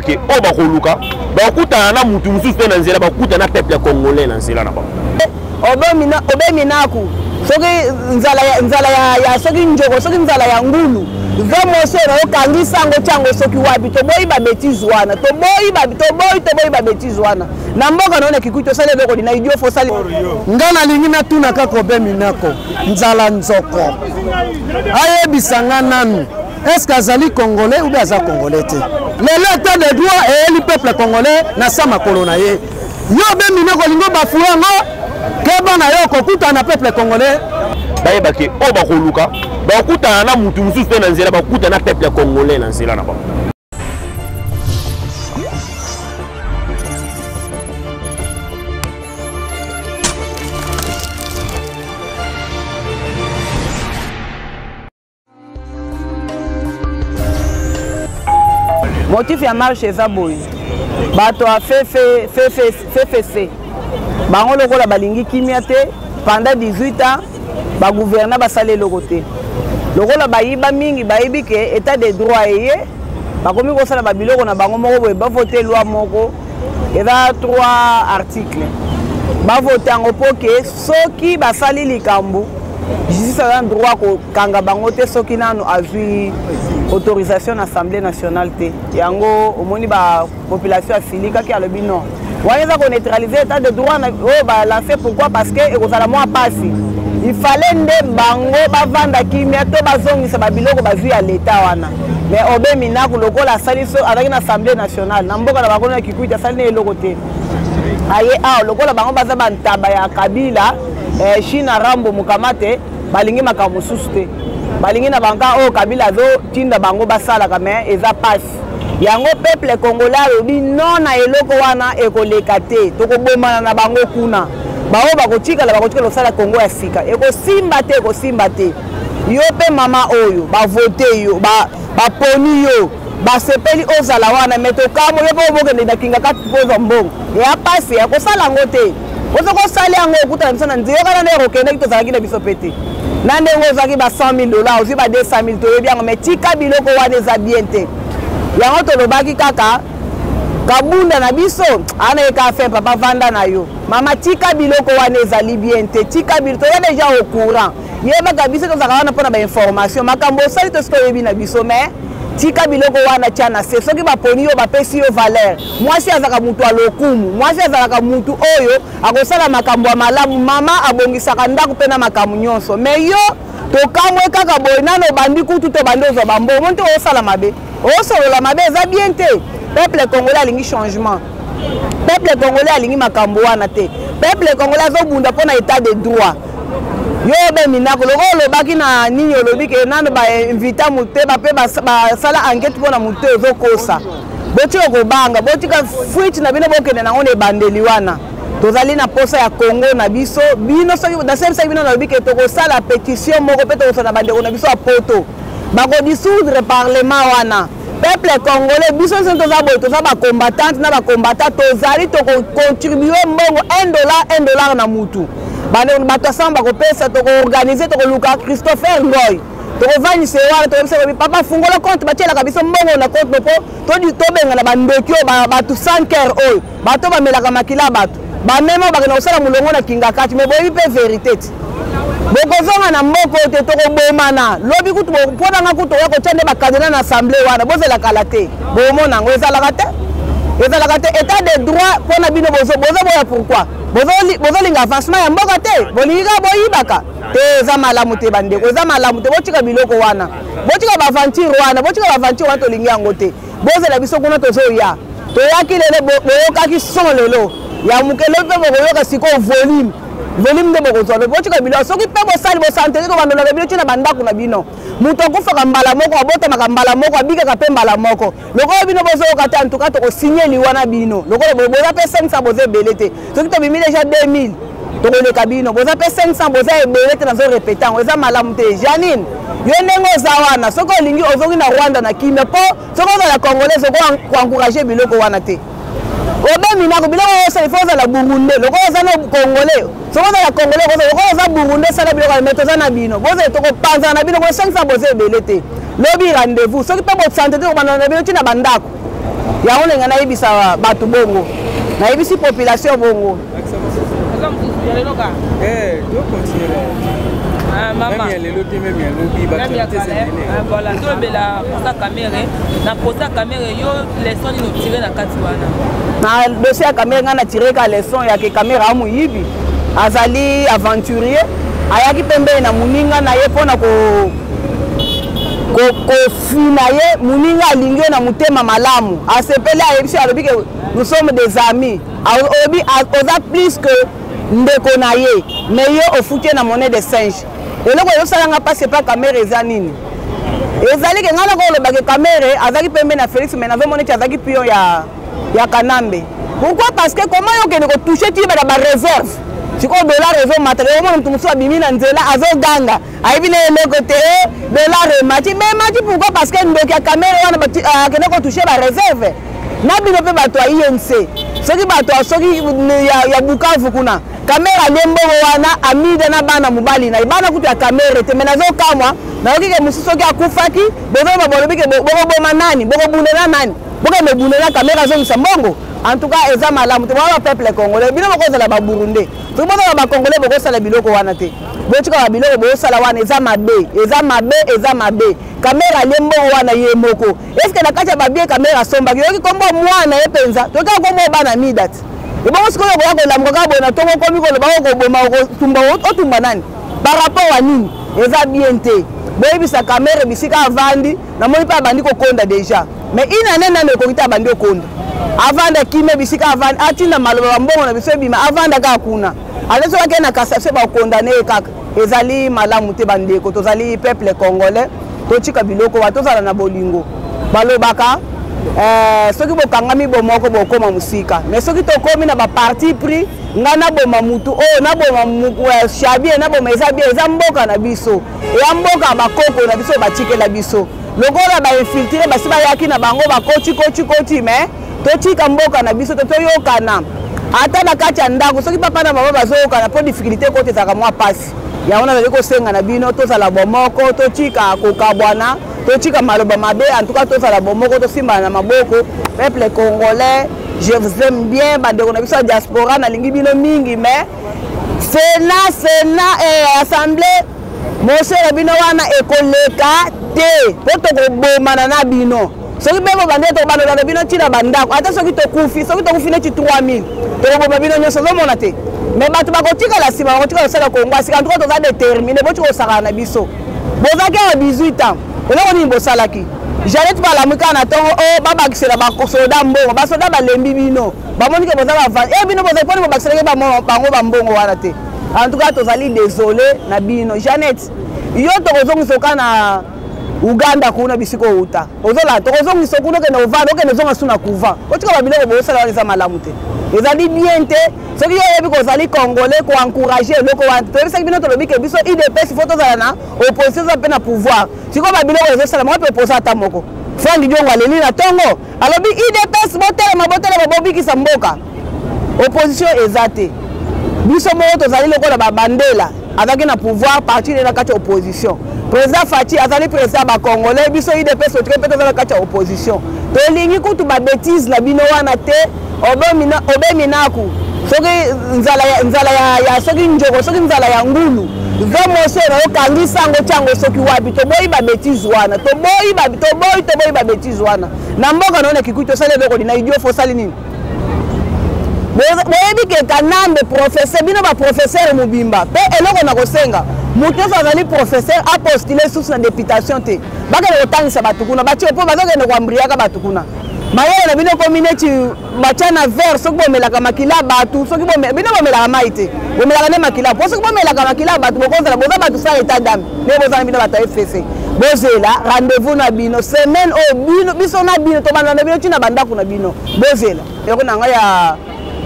que o bakoluka bakuta na mutu mususu pe na nzela bakuta na peuple congolais na nzela na ba Aubin Minaku soki nzala ya soki njoko soki nzala ya ngulu vraiment so na okangisa ngo chango soki wapi to boyi ba bêtise wana to boyi ba bêtise wana na mboka naona kikuito sale beko dina idio fo sale ngana lingi na tuna ka Aubin Minaku nzala nzoko ayebisanga nanu. Est-ce qu'Azali Congolais ou bien Azali Congolais? L'état de droit et le peuple congolais n'a pas ma colonaye. Yo ben Minaku lingo bafuango keba na yo kokuta na peuple congolais. Baye baki o bakoluka bakuta na mutu mususu pe na nzela bakuta na peuple congolais na nzela na ba. Motif ya marche eza boy. Bato a fait bango lokola balingi kimia te pendant 18 ans ba gouverner basali lokote. Lokola bayiba mingi bayibi ke état de droit eye bakomi ko sala babiloko na bango moko boy ba voter loi moko eza 3 articles. Ba voter ngo poke soki basali likambu justice a droit ko kanga bango te soki nanu azui autorisation à l'Assemblée nationale. Yango, au moni ba population afilika qui a le bino. Wanyeza ko neutraliser l'état de droit lancé pourquoi parce que ekozala moi passi. Il fallait nde bango ba vanda kimia to bazongisa ba biloko bazui à l'état wana. Mais Aubin Minaku lokola saliso avec l'Assemblée nationale. Na mboka na bakona kikuita sali ne lokote. Aye lokola bango baza bantaba ya Kabila China Rambo mukamate balingi makamususu te. Balingi na banka o Kabila zo tinda bango basala kame eza passe. Yango peuple congolais lobi non na eloko wana ekoleka te. Toko bomana na bango kuna. Bao bakotika lo sala Congo ya sika. Eko simba te. Yo pe mama oyo ba voter yo ba poni yo ba sepeli ozala wana meto kamo yo pe obokende na kinga kati poza mbongo. Ya passe ya ko sala ngote. Ozo ko sala yango okuta msana nziyo kana ne rokende kitozala kina biso pete. Nande ngozaki ba $100,000 ozi ba $200,000 to yebiango mais tika biloko wana eza bien te. Yango to lobaki kaka kabunda na biso ana eka fe papa vanda na yo. Mama tika biloko wana ezali bien te. Tika biloko ya déjà au courant. Yeba kabisa to zaka wana pona ba information makambo sali to sto yebi na biso mais tika biloko wana chana se soki ba poni yo ba pesi yo valeur. Mwasi azaka mutu alokumu. Mwasi azaka mutu oyo akosala makambo ya malamu mama abongisaka ndako pena makambo nyonso. Mais yo to kamwe kaka boy nano bandi kutu to bandozo bambo monte osala mabe. Osolola mabe eza bien te. Peuple congolais alingi changement. Peuple congolais alingi makambo wana te. Peuple congolais azobunda pona état de droit. Yo Aubin Minaku lokolo baki na Nini olobi ke nano ba invita mute ba pe ba sala enquête pona mute ozokosa. Boti okobanga boti ka fuite na bino bokende na ngone bandeli wana. Tozali na posa ya Congo na biso bino so da service bino na lobi ke to kosala pétition moko pe to kosala bandeko na biso a poto. Bako dissoudre parlement wana. Peuple congolais biso so toza ba combattante na ba combattant tozali to contribuer mbongo $1 na mutu. Bande bato samba ko pesa to organiser to luka Christopher Ngoy to vani se wala to pesa papa fungola compte batiela kabiso mbongo na compte po to di tobenga na bandekio bato 5 heures oy bato ba melaka makila bato ba memo ba na osala mulongo na kinga kati me boyi pe vérité bokozonga na mboko te to ko bomana lobi kutu pona nga kutu ko tende ba kadena na assemblée wana bozela kalate bomona ngo ezala kate état de droit pona bino bozo boya pourquoi bozolinga avancement ya mboka te bolinga boyibaka te eza malamu te bandeko eza malamu te botika biloko wana botika ba aventure wana tolingi yango te bozela biso kuna tozoya toyaki lele boyokaki son lelo ya mukele pe boyoka siko volume nde bokozwa botika biloko soki pe bosali bosanteli to bandola bino tina bandako na bino muto akufaka mbala moko abotamaka mbala moko abikaka pe mbala moko lokolo bino bozoyoka te antuka tokosinye liwana bino lokolo boza pe 500 boza ebele te soki tobimi deja 2000 tokoleka bino boza pe 500 boza ebele te nazo repete yango eza malamu te Jeannine yo ndenge oza wana soki olingi ozoki na Rwanda na kimia mpo soki ozala congolais okoencourage biloko wana te Aubin Minaku biloko osala ifo ozala burundais lokolo oza na congolais soki ozala congolais lokolo oza burundais sala biloko me toza na bino bozala tokopanzana na bino ko 500 boza ebele te lobi rendez-vous soki mpe bosante te kobandana na bino ntina bandako yango lenga nayebisa bato bongo nayebisi population bongo. Maman. Voilà, tout le la posa caméra, na posa caméra yo leçon nous tirer na katiwana. Na dossier ya caméra na tirer ka leçon ya ke caméra amu yibi. Azali aventurier, ayaki pembe na muninga na ye pona ko fina ye muninga alingi na mutema malamu. Asepele ayebisi alobi ke nous sommes des amis. Obi oza plus que ndeko na ye, mais yo ofutie na monnaie de singe. Et là, je suis passé par caméra et Jeannine. Et Zali, quand on a le caméra, Azaki Pembe na Félix, mais n'avait monnaie Azaki Pion ya Kanambe. Pourquoi? Parce que comment on peut toucher tu vas la réserve. Tu connais dollar réserve matériel, on tout ça bimina nzela azo ganga. Aibine le côté dollar mati, mais mati pourquoi? Parce que ndoki ya caméra on a toucher la réserve. Na bino pe bato INC. Soki bato soki ya Bukavu kuna. Caméra lembo wana amida na bana mobali na ibana kutu ya caméra te menazo kamwa na okike musisoki akufaki bozo babolobike boko boma nani boko bunela nani boko mebunela caméra zo msambongo en tout cas eza malamu te ba peuple congolais bino boko za ba Burundi to bozo ba congolais boko sala biloko wana te botika ba biloko boko sala wana eza mabe caméra lembo wana ye moko est-ce que na kacha ba bien caméra somba yoki kombo mwana ye penza to ka kombo bana midati. Et bon, ce que vous avez la mugabo, tout comme par rapport à Nini, ils ont bien été. Baby, sa caméra, bisika vandi, na moi pas bandi ko konda déjà. Mais il n'a rien de kokita bandi ko konda. Avant de kime bisika vandi, atina malwa mbongo na biso bima avant daga kuna. Alors ça na kasa se ba condamné kaka. Ezali malamu te bandi ko tozali peuple congolais, to chika biloko wa tozala na bolingo. Balobaka soki bokangami bomoko bokoma musika mais soki tokomi na ba parti pris ngana boma mutu o na boma shabie na boma eza mboka na biso ya mboka bakoko na biso batikela biso lokola ba infiltrer basi bayaki na bango bakoti mais totika mboka na biso toyokana ata na kati ya ndako soki papa na mama bazokana po difficulté kote zaka mwa pasi yango na ko senga na bino tozala bomoko totika kokabwana totika maloba mabe en tout cas tozala bomoko tosimba na maboko peuple congolais je vous aime bien bandeko na biso diaspora na lingi bino mingi mais Sénat et assemblée monsieur na bino wana ekoleka te poto ko bomana na bino soki bebo bandeko to bando na bino tina bandako ata soki tokufi neti 3000 to bomba bino nyoso zomona te mais bato bakotika la sima bakotika sala Kongo asika en tout cas toza déterminé boti ko saka na biso bozaki à 18 ans on est bosalaki j'allais pas la muka na tongo o baba kisela ba soda mbongo ba soda ba lembi bino ba moni ke bozala va e bino bozali poni ba kisela ba bango ba mbongo wana te en tout cas tozali désolé na bino Jeannette yo to kozongisoka na Uganda kuna bisiko uta ozola to kozongisoka kuna ke na ovanda ke nezonga suna kuva otika ba biloko bosala wana za malamu te ezali bien te soki yo yebi kozali congolais ko encourager loko wana to yebisa bino to lobi ke biso IDPS photo za na opposition za pe na pouvoir siko ba biloko zo sala mo pe posa ata moko Frank Diongo aleli na tongo alobi IDPS botele bobikisa mboka opposition ezate biso mo tozali lokola ba bandela azaki na pouvoir parti de la kati opposition président Fati azali président ba congolais biso IDPS otre pe tozala kati opposition to lingi kutu ba bêtise na bino wana te Aubin Minaku soki nzala ya soki njoko soki nzala ya ngulu zomo sera okangi sango chango soki wapi to boyi ba bêtise wana to boyi ba bêtise wana na mboka naona kikuito sale loko dina idio fo sali nini boyebi ke Kanambe professeur bino ba professeur mubimba pe eloko na kosenga mutu so azali professeur a postulé sous na députation te bakele kotangisa batukuna batie po bazokende kwambriaka batukuna mayele na bino komineti machana vert soki bomelaka makila batu soki bino bomelaka maite bomelaka ne makila po soki bomelaka makila batu bokozala boza batu sa état d'âme ne bozala bino bata FCC bozela rendez-vous na bino semaine o bino biso na bino to bana na bino tina bandako na bino bozela yoko nanga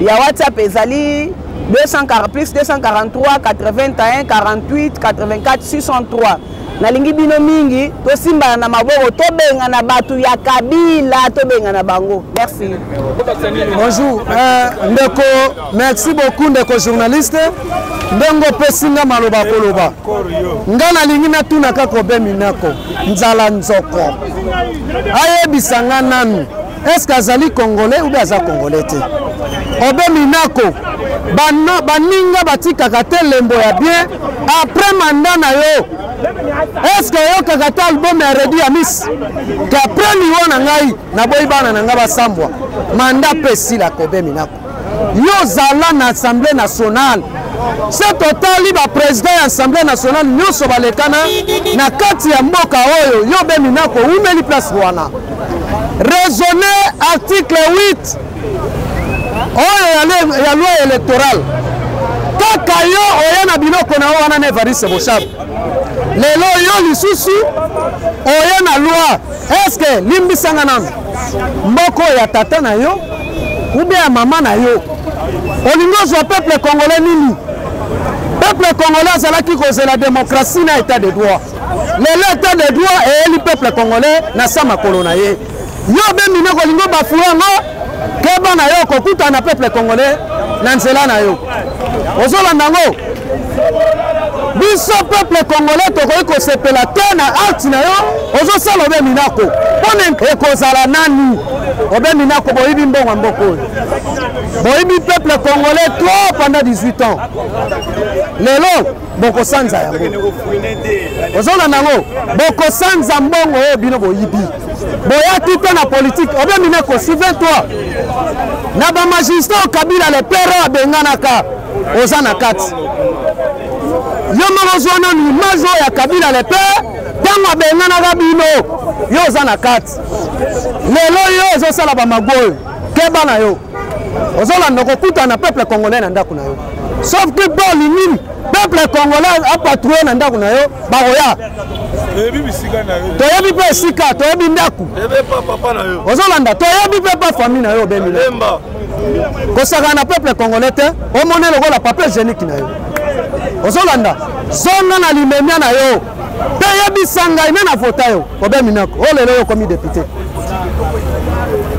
ya WhatsApp ezali 240 plus 243 81 48 84 603 nalingi bino mingi to simba na maboko tobenga na batu ya kabila tobenga na bango merci. Bonjour ndeko, merci beaucoup ndeko journaliste ndongo pesinga maloba koloba ngana lingi na tuna ka kobe minako nzala nzoko ayebisanga nanu est-ce qu'azali congolais ou bien aza congolais te. Aubin Minaku baninga batikaka te lembo ya bien après mandat na yo. Est-ce que yo kakata album ya Redi Amis que après liwo na ngai na boy bana na nga basambwa mandat pesi la Aubin Minaku. Yo zala na Assemblée nationale. C'est total ba président de l'Assemblée nationale nyoso balekana na kati ya mboka oyo yo Aubin Minaku umeli place wana. Raisonner article 8 oyo ya loi électorale. Kaka yo oya na biloko na wana na Evariste Boshab. Lelo yo Lisusu oya na loi. Est-ce que limbisanga nami mboko ya tata na yo ou bien ya mama na yo? Olingo zo peuple congolais nini? Peuple congolais azalaki kozela la démocratie na état de droit. L'état de droit et le peuple congolais na sama kolona ye. Yo Aubin Minaku olingo bafuango keba na yo kokuta na peuple congolais na nzela na yo. Ozolanda ngo biso peuple congolais tokoki kosepela te na acte na yo ozosala Aubin Minaku pona ekozala nani? Aubin Minaku boyibi mbongo mboko oyo boyibi peuple congolais trop pendant 18 ans. Lelo bokosanza yango ozolanda ngo bokosanza mbongo oyo bino boyibi boyaki te na politique. Aubin Minaku souviens-toi na ba magistrat Kabila le père abenganaka oza na kati yo mozwana ni mazo ya Kabila le père tango abenganaka bino yo oza na kati. Lelo yo ozosala ba magoyo keba na yo ozolanda kokuta na peuple congolais na ndako na yo. Sauf que bon Nini peuple congolais a patrouiller na ndako na yo baroya toyebi pe sika toyebi ndaku ozolanda toyebi pe pa famille na yo Aubin Minaku kosaka na peuple congolais te omone lokola papier hygiénique na yo ozolanda zonga na limemia na yo te yebisanga ine na vota yo Aubin Minaku o lelo yo komi député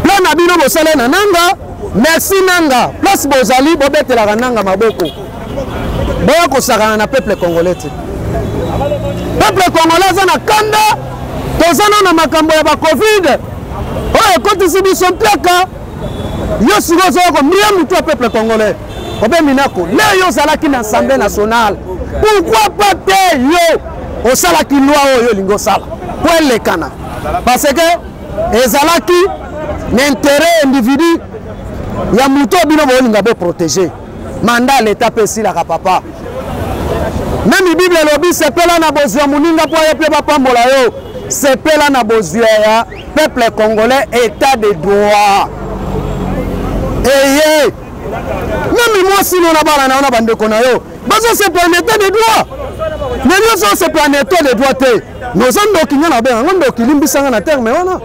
plan na bino bosala na nanga merci nanga place bozali bobetelaka nanga maboko boya kosakana na peuple congolais te. Peuple congolais aza na kanda tozana na makambo ya ba covid oyo ekotisi biso mpeka yo siko ozoya komia mutu ya peuple congolais. Aubin Minaku le yo ozalaki na Assemblée nationale pourquoi pas te yo osalaki loi oyo olingi osala po elekana parce que ezalaki na intérêt individu ya mutu bino bolinga be protéger mandat l'état pesilaka papa. Même Bible lobi sepela na bozwa muninga po yepe bapambola yo sepela na bozwa ya peuple congolais état de droit. Eye même moi si nous na bana na bandeko na yo bazo se planète de droit mais nous sommes se planète de droit te nous sommes dokinya na ben ngondo kilimbisanga na terme wana.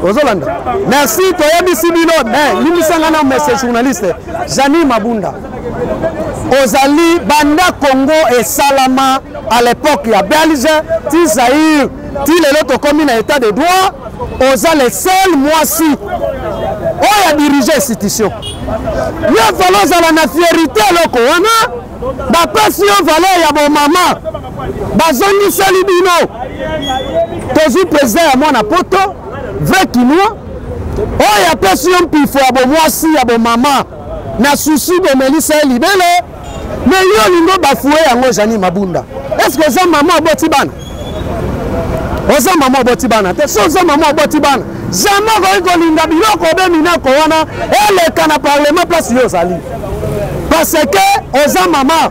Ozolanda merci toyebi sibino mais limbisanga na monsieur journaliste Jeannine Mabunda ozali banda Congo et Salama à l'époque ya Belge ti Zaïre ti lelo tokomi na état de droit oza le seul moisi oya diriger institution yo falo ozala na fierté loko wana bapesi yo valeur ya bomama bazongiseli bino tozwi président ya mwana poto vrai kinois oyo apesi yo mpifo ya bomwasi ya bomama na susi bomelisa ye libele mais yo lingo bafue yango Jeannine Mabunda. Est-ce que oza mama oboti bana? Oza mama oboti bana te so oza mama oboti bana jamais koki kolinga biloko Aubin Minaku wana eleka na parlement place yo ozali parce que oza mama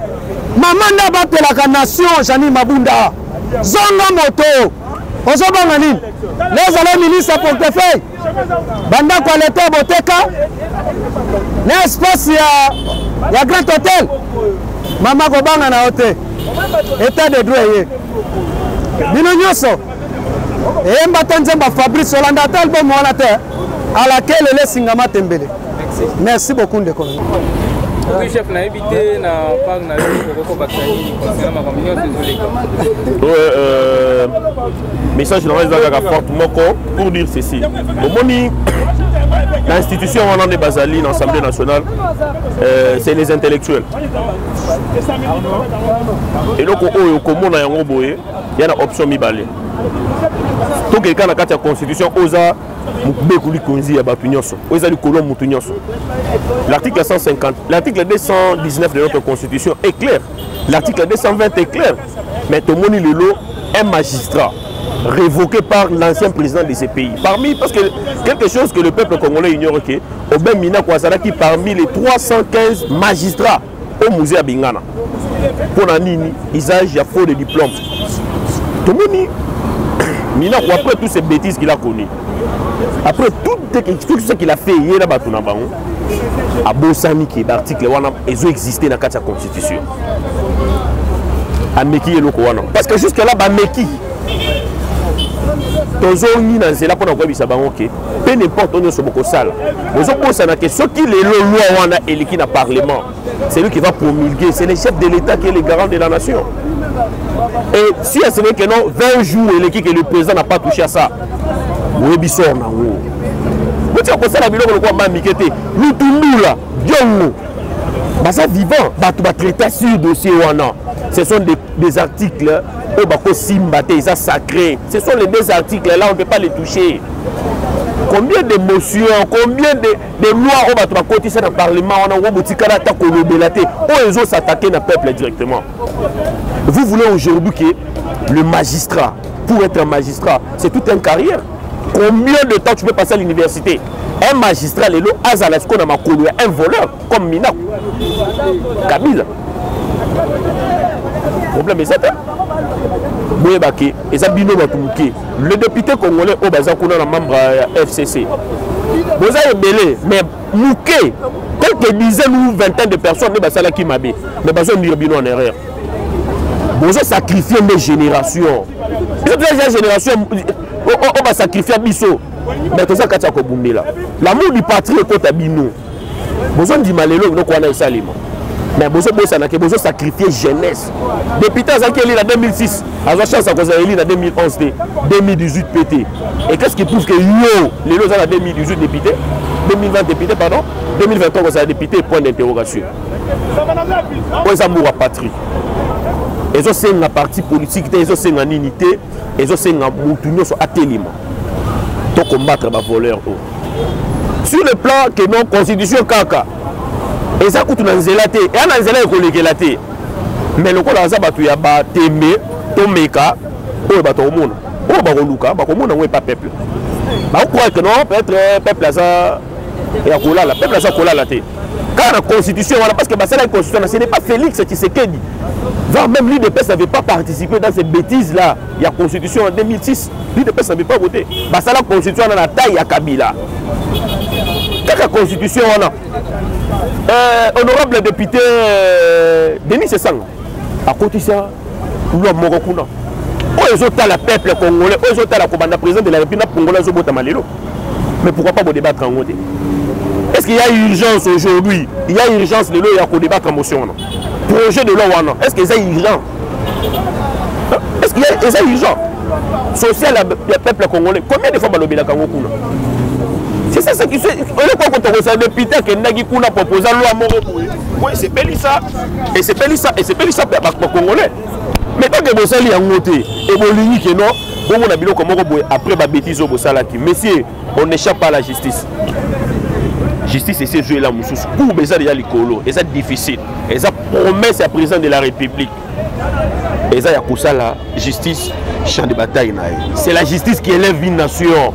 nde batelaka nation Jeannine Mabunda zonga moto ozobanga nini lezala ministre portefeuille bandako ya leta boteka na espace ya grand hôtel mama kobanga na hotel état de droit ye bino nyonso eyembata nzemba Fabrice Olanda ata album wana te à laquelle lesingama tembele. Merci beaucoup ndeko. Oui, chef, na évité na part na ko Basali concernant ma réunion message général de forte moko pour dire ceci. Omoni l'institution de Basali dans l'Assemblée nationale c'est les intellectuels. Et donc au Yango boye, il y a une option mibale. to quelqu'un na kati ya constitution oza mukubekuli konzi ya batu nyonso oza likolo mutu nyonso. L'article 150, l'article 219 de notre constitution est clair. L'article 220 est clair. Mais Tomoni Lelo, un magistrat révoqué par l'ancien président de ce pays. Parmi, parce que quelque chose que le peuple congolais ignore, que Aubin Minaku qui parmi les 315 magistrats au musée à Bingana. Pour Nini, usage, il y a faux de diplôme. Tomoni Minaku, après toutes ces bêtises qu'il a connues, après tout ce qu'il a fait hier là-bas, à Basali, qui est l'article, ils ont existé dans la constitution. À Meki et Lokowana. Parce que jusque là, Meki, Tozoni dans là pour nous dire que peu n'importe où nous sommes au sale. Nous avons posé la question qui est le loi et qui n'a parlement. C'est lui qui va promulguer. C'est le chef de l'État qui est le garant de la nation. Et si c'est vrai que non, 20 jours et l'équipe et le président n'a pas touché à ça. Oui, bisous, na ou. Vous avez posé la vidéo pour le Mikete. Nous tous là, Yango. Basa vivant, batu ba traiter sur dossier wana. Ce sont des articles au bako simbate, ça sacré. Ce sont les deux articles là, on ne peut pas les toucher. Combien d'émotions, combien de lois au batu ba côté ça dans le parlement, on a botikala ta ko lobelate. Ils ont s'attaquer na peuple directement. Vous voulez aujourd'hui que le magistrat, pour être un magistrat, c'est toute une carrière. Combien de temps tu peux passer à l'université? Un magistrat, les lots, Azalasko n'a un voleur comme Minaku. Kabila. Le problème est ça. Le député congolais au Bazakuna, le membre FCC. Vous avez belé, mais Mouké, quelques dizaines ou vingtaines de personnes, ne Basala qui m'a dit, mais Bazon Nirbino en erreur. Vous avez sacrifié mes générations. Les générations, on va sacrifier Bisso. Mais tout ça, quand tu as là. L'amour du patrie est contre Bino. Besoin du malélo, nous connaissons ça. Mais besoin de sacrifier jeunesse. Depuis tant qu'il est en 2006, à la chance à cause de en 2011, 2018 PT. Et qu'est-ce qui prouve que yo, les lots en 2018 député, 2020 député, pardon, 2023 vous avez député, point d'interrogation. Ils ont amour à patrie. Ils ont c'est la partie politique, ils ont c'est la unité, ils ont c'est la moutounio sur atelier. Pour combattre les voleurs. Sur le plan que non constitution kaka et ça coûte dans zélaté et en zélaté collègue laté mais le col azaba tu ya ba temé tomeka o ba to monde o ba roluka ba ko monde on pas peuple ba on croit que non peut-être peuple ça et akola la peuple ça kola laté car la constitution voilà parce que bah c'est la constitution ce n'est pas Félix Tshisekedi voire même l'UDPS n'avait pas participé dans ces bêtises là il y a constitution en 2006 l'UDPS n'avait pas voté bah ça la constitution dans la taille à Kabila la constitution on a honorable député Denis Sessang à côté ça nous avons Morokuna ils ont la peuple congolais ils ont la commande président de la République congolaise au Malelo mais pourquoi pas débattre en Gondé? Est-ce qu'il y a urgence aujourd'hui? Il y a urgence de l'eau et à débattre en motion. Projet de l'eau, est-ce qu'il y a urgence? Est-ce qu'il y a urgence? Social, le peuple congolais. Combien de fois on a Kangokuna? C'est ça qui se. On est quoi quand on reçoit des députés qui n'ont pas proposé la loi Moroko? Oui, c'est Pélissa. Et c'est Pélissa pour Congolais. Mais tant que Basali a monté, et Bolini qui non, on a bien comme après ma bêtise au Basali. Messieurs, on n'échappe pas à la justice. Justice et ces jeux là, pour Bézard déjà l'écolo, et c'est difficile. Et ça promesse à président de la République. Et ça y a pour ça la justice, champ de bataille. C'est la justice qui élève une nation.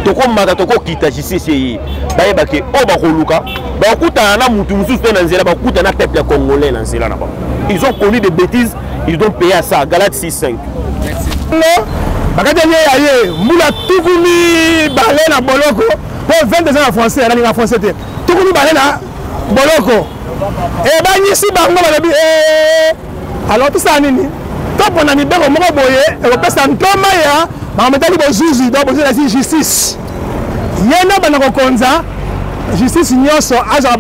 Toko mata toko kita justice yi. Baye bake o ba koluka, ba kuta na mutu musu na nzela ba kuta na peuple congolais na nzela na ba. Ils ont connu des bêtises, ils ont payé à ça. Galate 6-5. Merci. Non, bakate ye mula tukumi balé na boloko. Pour 22 ans en français, elle est en français. Tout le monde est là, boloko. Et bien ici, alors tout ça, Nini. Quand on a mis dans le monde, on peut s'en tomber, on met dans le juge, donc on dit justice. Il y a un konza, justice, il y a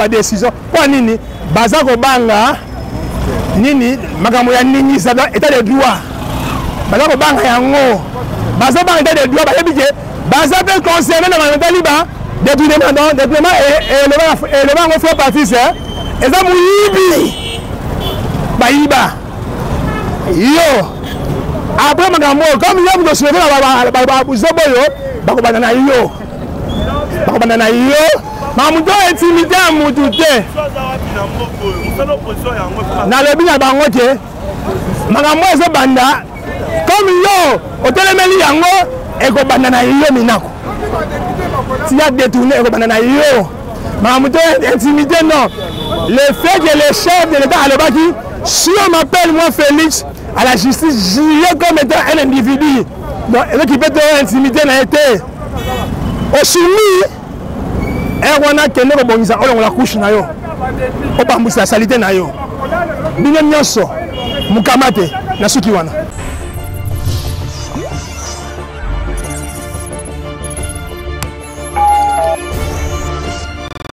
une décision. Pour Nini, Bazako Banga, Nini, Magamoya Nini, ça doit être le droit. Bazako Banga Yango, Bazako Banga est le droit, Bazako concerné dans le Taliban. Détournement et le vent fait partie, c'est et ça mouibi. Baïba. Yo. après makambo comme yo mo soulever ba zoboyo ba ko banana yo mamuto intimité amutu te na lobi na bango te makambo ezo banda comme yo otelemeli yango ekobanda na yo Minaku si ya détourné ekobanda na yo mamuto intimité non le fait que le chef de l'État alobaki si on m'appelle moi Félix à la justice je comme étant un individu donc qui peut être intimité n'a été au soumis et on a tenu au bon on la couche na yo au bambou sa salité na yo bino nyonso mukamate na suki wana